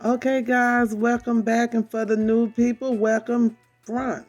Okay, guys, welcome back. And for the new people, welcome front.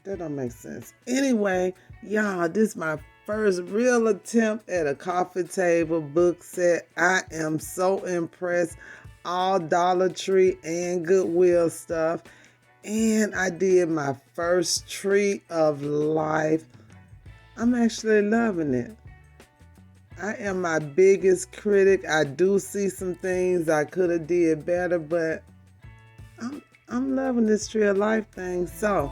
That don't make sense. Anyway, y'all, this is my first real attempt at a coffee table book set. I am so impressed. All Dollar Tree and Goodwill stuff. And I did my first Tree of Life. I'm actually loving it. I am my biggest critic. I do see some things I could have did better, but I'm loving this Tree of Life thing. So,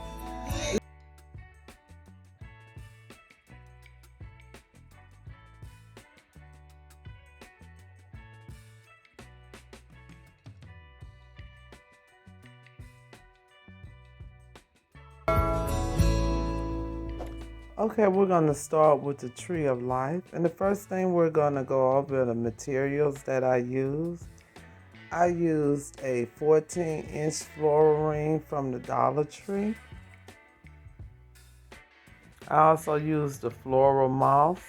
okay, we're going to start with the Tree of Life. And the first thing we're going to go over are the materials that I used. I used a 14-inch floral ring from the Dollar Tree. I also used the floral moss,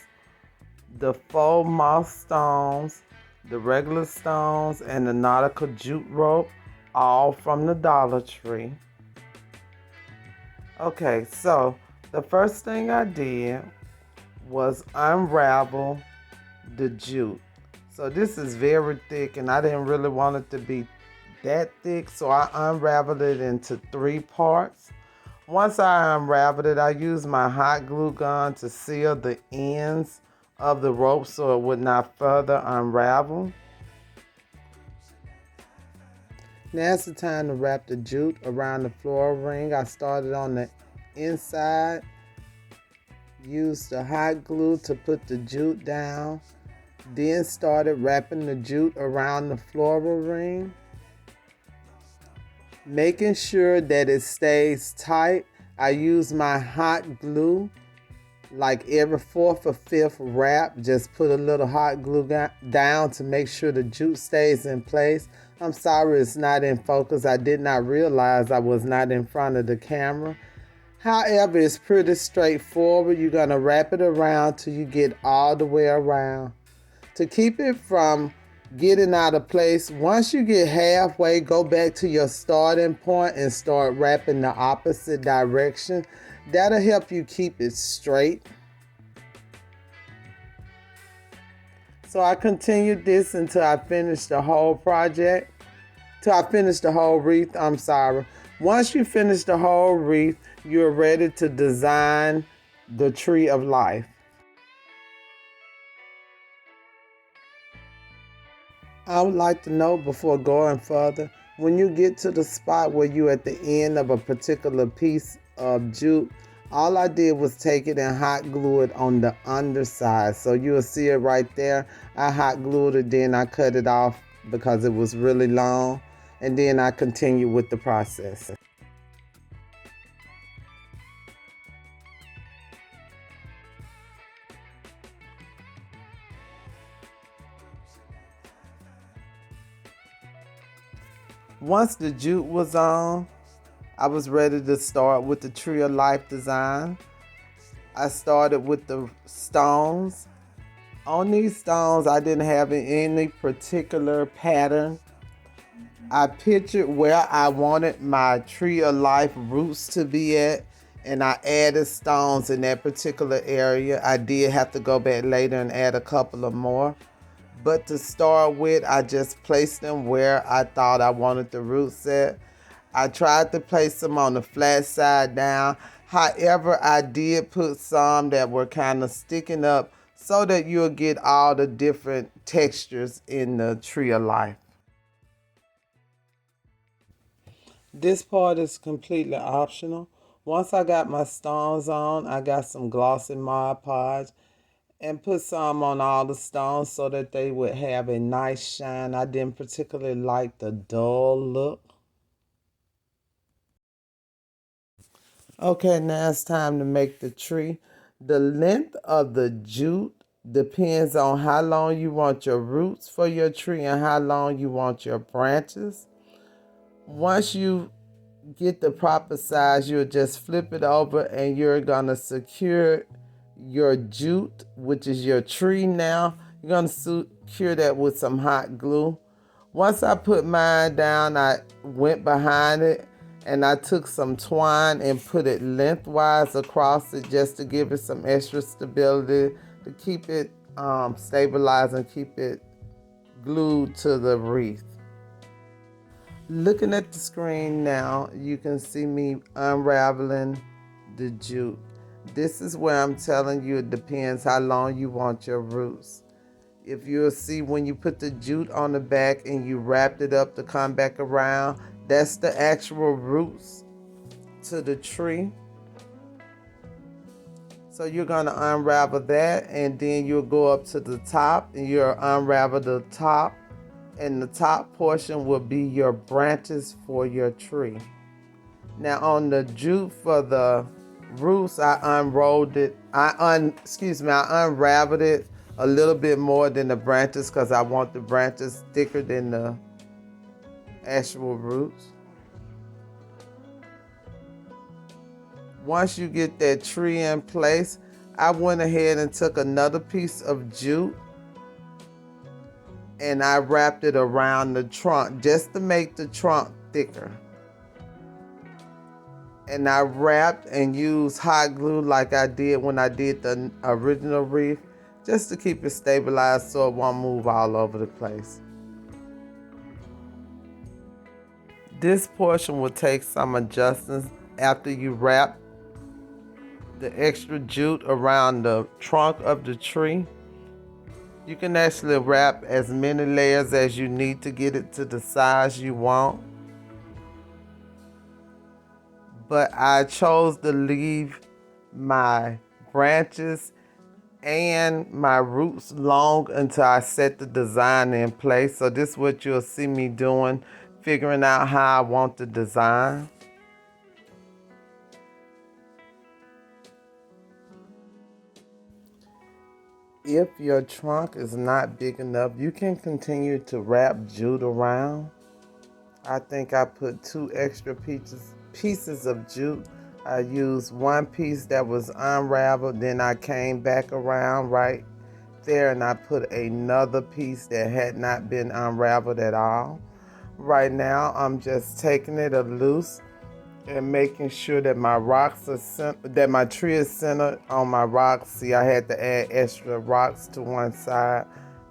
the faux moss stones, the regular stones, and the nautical jute rope, all from the Dollar Tree. Okay, so the first thing I did was unravel the jute. So this is very thick and I didn't really want it to be that thick, so I unraveled it into 3 parts. Once I unraveled it, I used my hot glue gun to seal the ends of the rope so it would not further unravel. Now it's the time to wrap the jute around the floral ring. I started on the inside, used the hot glue to put the jute down, then started wrapping the jute around the floral ring, making sure that it stays tight. I use my hot glue like every 4th or 5th wrap. Just put a little hot glue down to make sure the jute stays in place. I'm sorry it's not in focus. I did not realize I was not in front of the camera. However, it's pretty straightforward. You're going to wrap it around till you get all the way around. To keep it from getting out of place, once you get halfway, go back to your starting point and start wrapping the opposite direction. That'll help you keep it straight. So I continued this until I finished the whole project. Till I finished the whole wreath, I'm sorry. Once you finish the whole wreath, you're ready to design the Tree of Life. I would like to know before going further, when you get to the spot where you're at the end of a particular piece of jute, all I did was take it and hot glue it on the underside. So you'll see it right there. I hot glued it, then I cut it off because it was really long. And then I continued with the process. Once the jute was on, I was ready to start with the Tree of Life design. I started with the stones. On these stones, I didn't have any particular pattern. I pictured where I wanted my Tree of Life roots to be at, and I added stones in that particular area. I did have to go back later and add a couple of more. But to start with, I just placed them where I thought I wanted the roots at. I tried to place them on the flat side down. However, I did put some that were kind of sticking up so that you'll get all the different textures in the Tree of Life. This part is completely optional. Once I got my stones on, I got some glossy Mod Podge and put some on all the stones so that they would have a nice shine. I didn't particularly like the dull look. Okay, now it's time to make the tree. The length of the jute depends on how long you want your roots for your tree and how long you want your branches. Once you get the proper size, you'll just flip it over and you're gonna secure your jute, which is your tree now. You're gonna secure that with some hot glue. Once I put mine down, I went behind it and I took some twine and put it lengthwise across it just to give it some extra stability, to keep it stabilized and keep it glued to the wreath. Looking at the screen now, you can see me unraveling the jute. This is where I'm telling you it depends how long you want your roots. If you'll see when you put the jute on the back and you wrapped it up to come back around, that's the actual roots to the tree. So you're going to unravel that, and then you'll go up to the top and you'll unravel the top, and the top portion will be your branches for your tree. Now on the jute for the roots, I unraveled it a little bit more than the branches because I want the branches thicker than the actual roots. Once you get that tree in place, I went ahead and took another piece of jute and I wrapped it around the trunk just to make the trunk thicker. And I wrapped and used hot glue like I did when I did the original wreath, just to keep it stabilized so it won't move all over the place. This portion will take some adjustments after you wrap the extra jute around the trunk of the tree. You can actually wrap as many layers as you need to get it to the size you want. But I chose to leave my branches and my roots long until I set the design in place. So this is what you'll see me doing, figuring out how I want the design. If your trunk is not big enough, you can continue to wrap jute around. I think I put 2 extra pieces of jute. I used one piece that was unraveled, then I came back around right there and I put another piece that had not been unraveled at all. Right now I'm just taking it loose and making sure that my rocks are that my tree is centered on my rocks. See, I had to add extra rocks to one side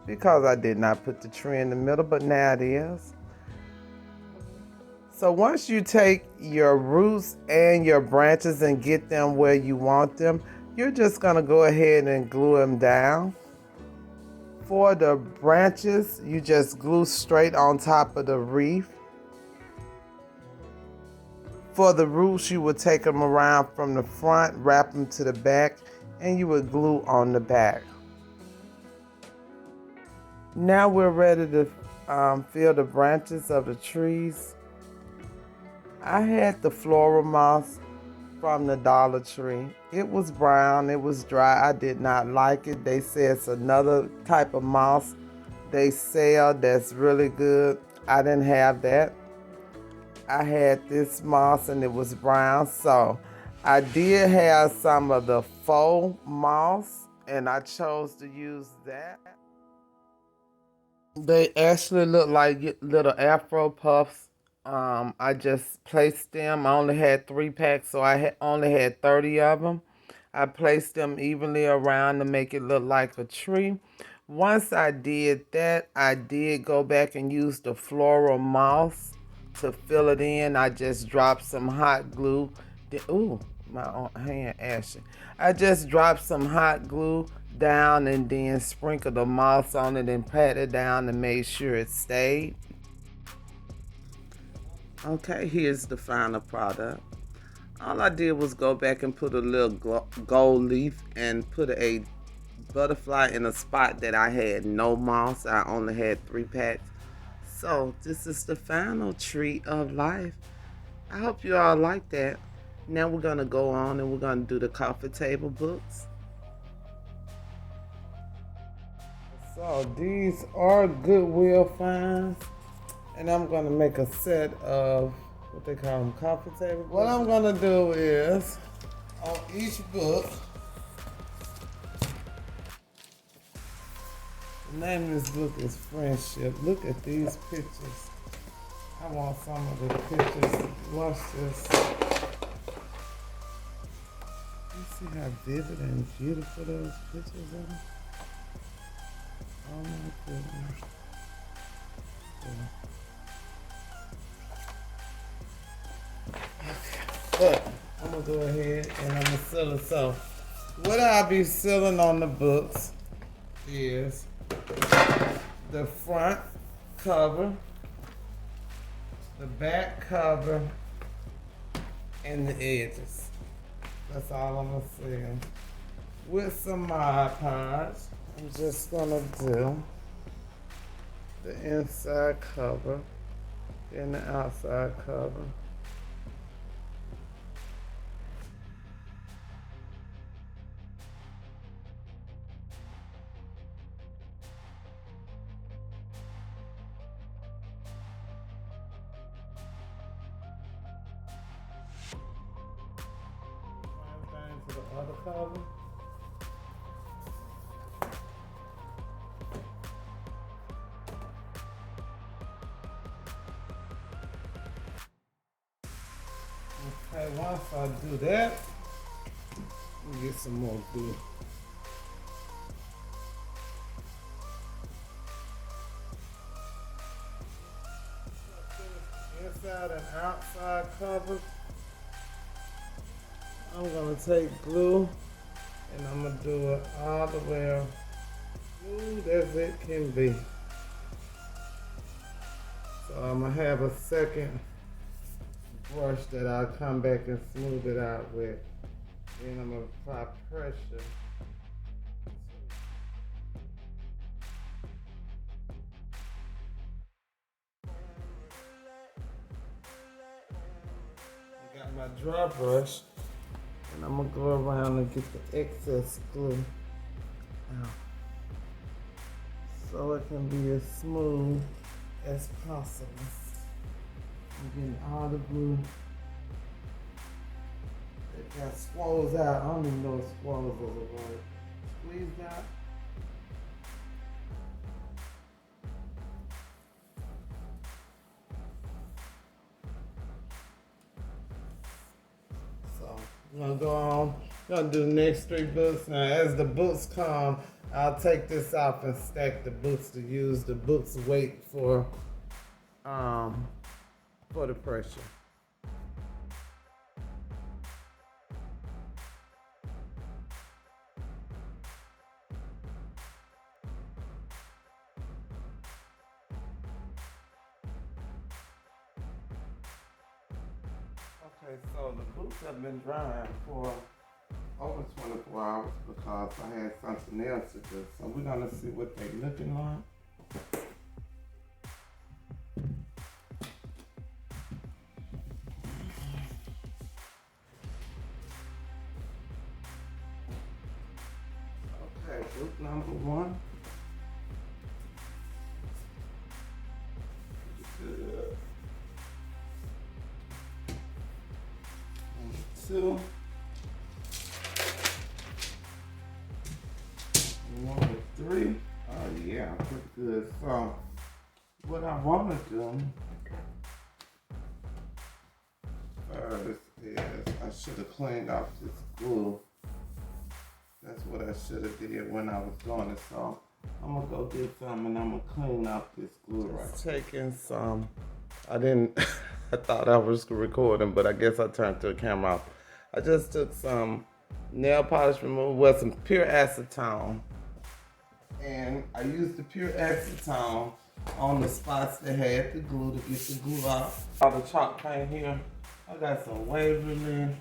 because I did not put the tree in the middle, but now it is. So once you take your roots and your branches and get them where you want them, you're just going to go ahead and glue them down. For the branches, you just glue straight on top of the wreath. For the roots, you would take them around from the front, wrap them to the back, and you would glue on the back. Now we're ready to fill the branches of the trees. I had the floral moss from the Dollar Tree. It was brown, it was dry. I did not like it. They say it's another type of moss they sell that's really good. I didn't have that. I had this moss and it was brown. So I did have some of the faux moss and I chose to use that. They actually look like little Afro puffs. I just placed them. I only had 3 packs, so I only had 30 of them. I placed them evenly around to make it look like a tree. Once I did that, I did go back and use the floral moss to fill it in. I just dropped some hot glue. Ooh, my hand ashy. I just dropped some hot glue down and then sprinkled the moss on it and pat it down to make sure it stayed. Okay, here's the final product. All I did was go back and put a little gold leaf and put a butterfly in a spot that I had no moss. I only had 3 packs. So this is the final tree of life. I hope you all like that. Now we're going to go on and we're going to do the coffee table books. So these are Goodwill finds. And I'm going to make a set of, what they call them, coffee table books. What I'm going to do is, on each book, name of this book is Friendship. Look at these pictures. I want some of the pictures. Watch this. You see how vivid and beautiful those pictures are? Oh my goodness. But I'm gonna go ahead and I'm gonna seal it. So what I'll be sealing on the books is the front cover, the back cover, and the edges. That's all I'm gonna seal. With some Mod Podge, I'm just gonna do the inside cover and the outside cover. To the other cover. Okay, once I do that, let me get some more glue. Inside and outside cover. I'm gonna take glue and I'm gonna do it all the way smooth as it can be. So I'm gonna have a second brush that I'll come back and smooth it out with. Then I'm gonna apply pressure. I got my dry brush. And I'm gonna go around and get the excess glue out so it can be as smooth as possible. I'm getting all the glue that got swallows out. I don't even know what swallows is a word. Squeezed out. I'm gonna go on. I'm gonna do the next 3 books. Now, as the books come, I'll take this off and stack the books to use the books' weight for the pressure. Okay, so the boots have been drying for over 24 hours because I had something else to do. So we're gonna see what they looking like. Okay, boot number 1. Good. 2. Number 3. Oh yeah, pretty good. So what I want to do first is I should have cleaned off this glue. That's what I should have did when I was doing it. So I'm gonna go get some and I'm gonna clean off this glue right. Taking some. I didn't. I thought I was recording, but I guess I turned the camera off. I just took some nail polish remover with some pure acetone. And I used the pure acetone on the spots that had the glue to get the glue out. All the chalk paint here. I got some Waverly,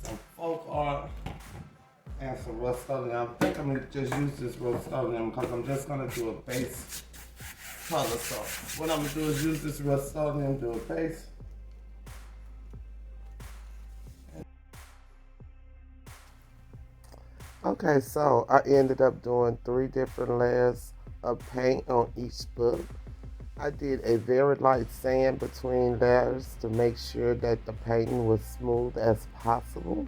some folk art, and some Rust-Oleum. I think I'm gonna just use this Rust-Oleum because I'm just gonna do a base color. So what I'm gonna do is use this Rust-Oleum, do a base. Okay, so I ended up doing 3 different layers of paint on each book. I did a very light sand between layers to make sure that the painting was smooth as possible.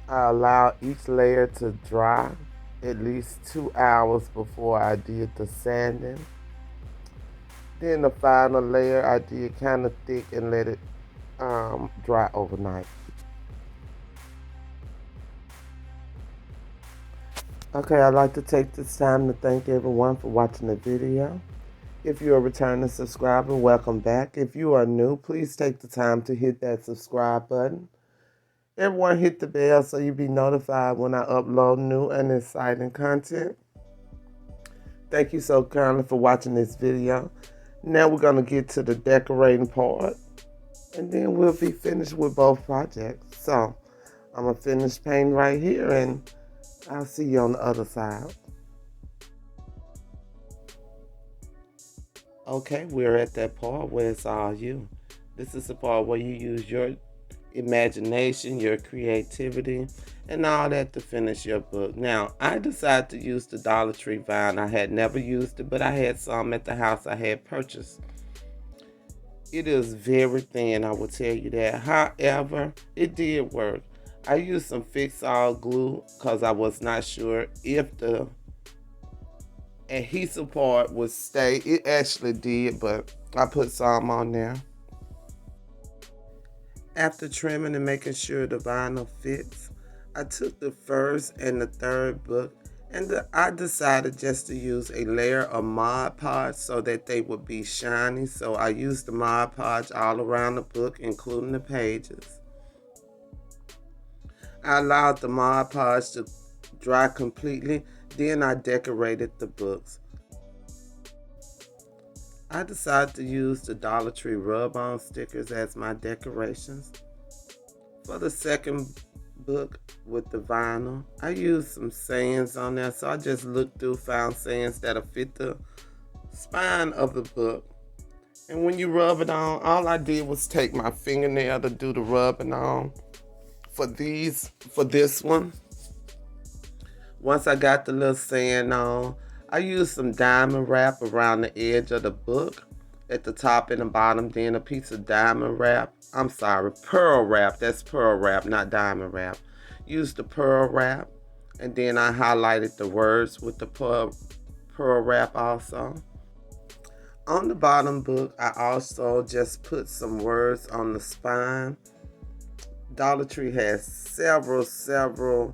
I allowed each layer to dry at least 2 hours before I did the sanding. Then the final layer I did kind of thick and let it dry overnight. Okay, I'd like to take this time to thank everyone for watching the video. If you're a returning subscriber, welcome back. If you are new, please take the time to hit that subscribe button. Everyone hit the bell so you'll be notified when I upload new and exciting content. Thank you so kindly for watching this video. Now we're going to get to the decorating part, and then we'll be finished with both projects. So I'm going to finish painting right here, and I'll see you on the other side. Okay, we're at that part where it's all you. This is the part where you use your imagination, your creativity, and all that to finish your book. Now, I decided to use the Dollar Tree vine. I had never used it, but I had some at the house I had purchased. It is very thin, I will tell you that. However, it did work. I used some fix-all glue because I was not sure if the adhesive part would stay. It actually did, but I put some on there. After trimming and making sure the vinyl fits, I took the first and the third book and I decided just to use a layer of Mod Podge so that they would be shiny. So I used the Mod Podge all around the book, including the pages. I allowed the Mod Podge to dry completely, then I decorated the books. I decided to use the Dollar Tree rub-on stickers as my decorations. For the second book with the vinyl, I used some sayings on there, so I just looked through, found sayings that'll fit the spine of the book. And when you rub it on, all I did was take my fingernail to do the rubbing on for this one. Once I got the little saying on, I used some diamond wrap around the edge of the book at the top and the bottom, then a piece of diamond wrap. I'm sorry, pearl wrap. That's pearl wrap, not diamond wrap. Used the pearl wrap, and then I highlighted the words with the pearl wrap also. On the bottom book, I also just put some words on the spine. Dollar Tree has several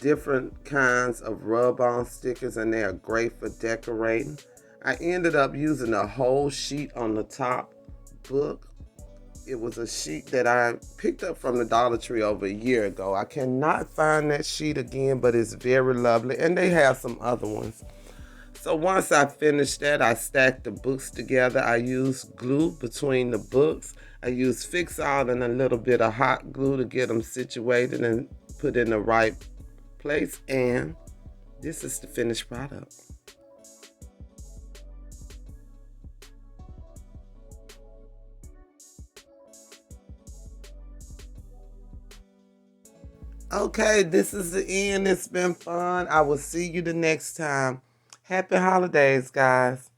different kinds of rub-on stickers, and they are great for decorating. I ended up using a whole sheet on the top book. It was a sheet that I picked up from the Dollar Tree over a year ago. I cannot find that sheet again, but it's very lovely, and they have some other ones. So once I finished that, I stacked the books together. I used glue between the books. I used fix-all and a little bit of hot glue to get them situated and put in the right place, and this is the finished product. Okay, this is the end. It's been fun. I will see you the next time. Happy holidays, guys.